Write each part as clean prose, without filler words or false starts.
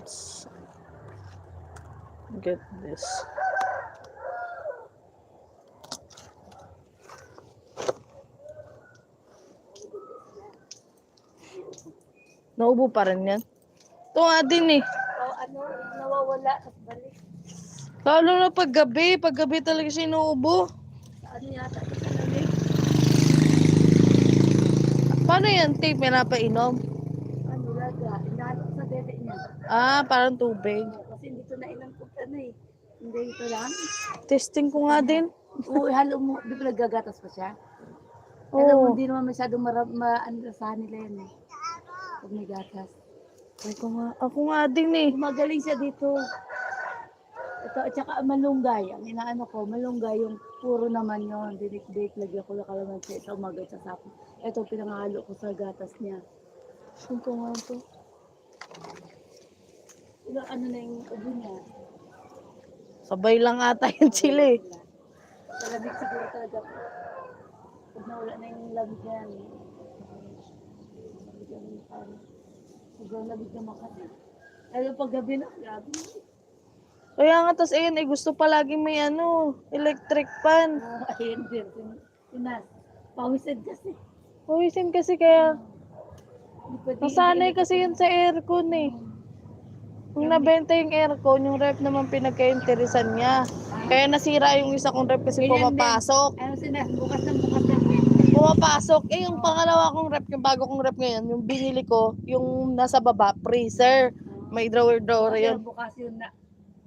let's get this. Naubo pa rin yan. Ito nga din eh. Nawawala at balik. Lalo na paggabi talaga siya inuubo. Ano yata ito sa lamig? Paano yan, tape? May napainom? Ano laga? Inahanap sa dede niya. Parang tubig. Kasi hindi ito nailang kung eh. Hindi ito lang. Testing ko nga din. Oo, halo mo. Di ba nagagatas pa siya? Oo. Alam mo, hindi naman masyadong maandasahan nila yan eh. Pag may gatas. Ako nga din eh. Magaling siya dito. Ito, at saka malunggay. Ang inaano ko, malunggay yung puro naman yun. Dinik-dik, lagyan ko na kalamansi. Ito, umaga sa sapo. Ito, pinangahalo ko sa gatas niya. Saan ko nga to? Ilang ano na yung ubo niya. Sabay lang ata yung chili. Sa lamig siguro talaga. Pag nawala na yung lamig yan. Sobrang lamig naman kasi. Lalo pag gabi na, grabe. Kaya nga, tas ayun, gusto palagi may electric fan. Ayun din. Tinas. Pawisan kasi. Pawisin kasi kaya, Hindi pwede nasanay kasi yun sa aircon eh. Nung nabenta yung aircon, yung rep naman pinagka-interesan niya. Kaya nasira yung isa kong rep kasi pumapasok. Ano sila? Bukas ng bukas ng Pumapasok. Yung pangalawa kong rep, yung bago kong rep ngayon, yung binili ko, yung nasa baba, freezer. May drawer yun. Bukas yun na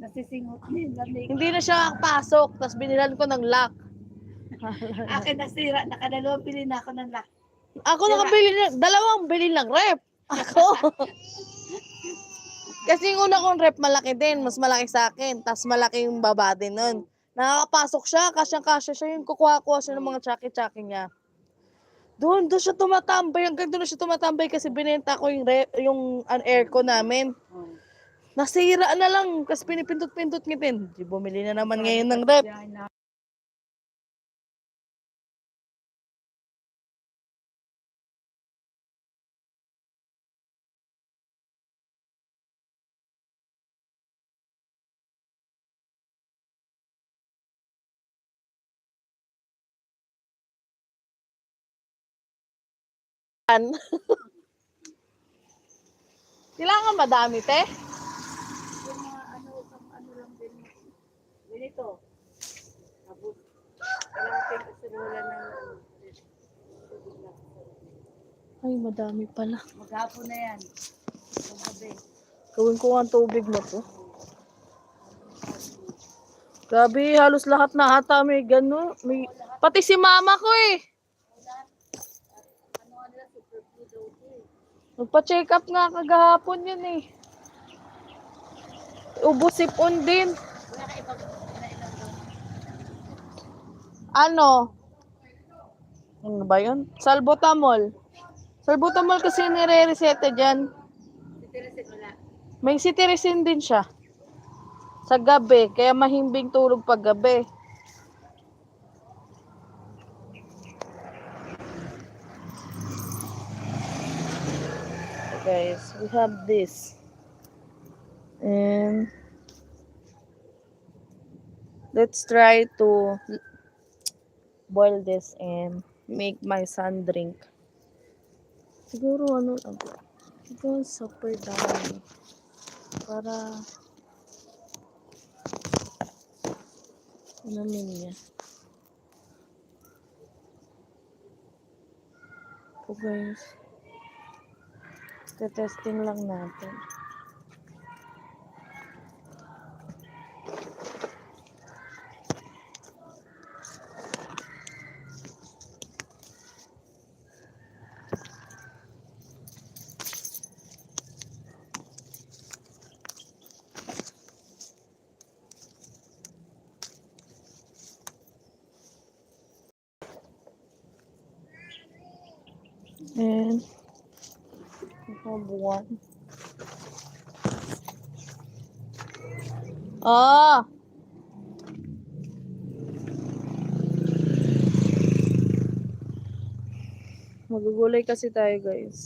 nasisingot din. Lamig. Hindi na siya pasok, tapos binilan ko ng lock. Akin nasira. Nakadalawang pili na ako ng lock. Ako dalawang bili ng rep. Ako. Kasi yung una kong rep malaki din, mas malaki sa akin, tapos malaki yung baba din nun. Nakakapasok siya, kasyang-kasya siya, yung kukuha-kuha siya ng mga tsaki-tsaki niya. Doon siya tumatambay, hanggang doon siya tumatambay kasi binenta ko yung aircon namin. Nasira na lang, kasi pinipindot-pindot ngitin. Bumili na naman ngayon ng rep. Kailangan madami, te? Yung mga ano lang din. Ganito. Tapos, kailangan kasunod ng Ay, madami pala. maghapon na yan. Paggabi. Gawin ko nga ang tubig na to. Grabe, halos lahat na ata may gano'n. Pati si mama ko eh. Nagpa-check up nga kagahapon yun eh. Ubos sipon din. Ano ba yun? Salbutamol. Salbutamol kasi nire-reseta dyan. May cetirizine din siya. Sa gabi, kaya mahimbing tulog pag gabi. Okay, guys, we have this. And let's try to boil this and make my son drink. Siguro siguro super dami. Para niya. So guys, testing lang natin. And we have one. Magugulay kasi tayo, guys.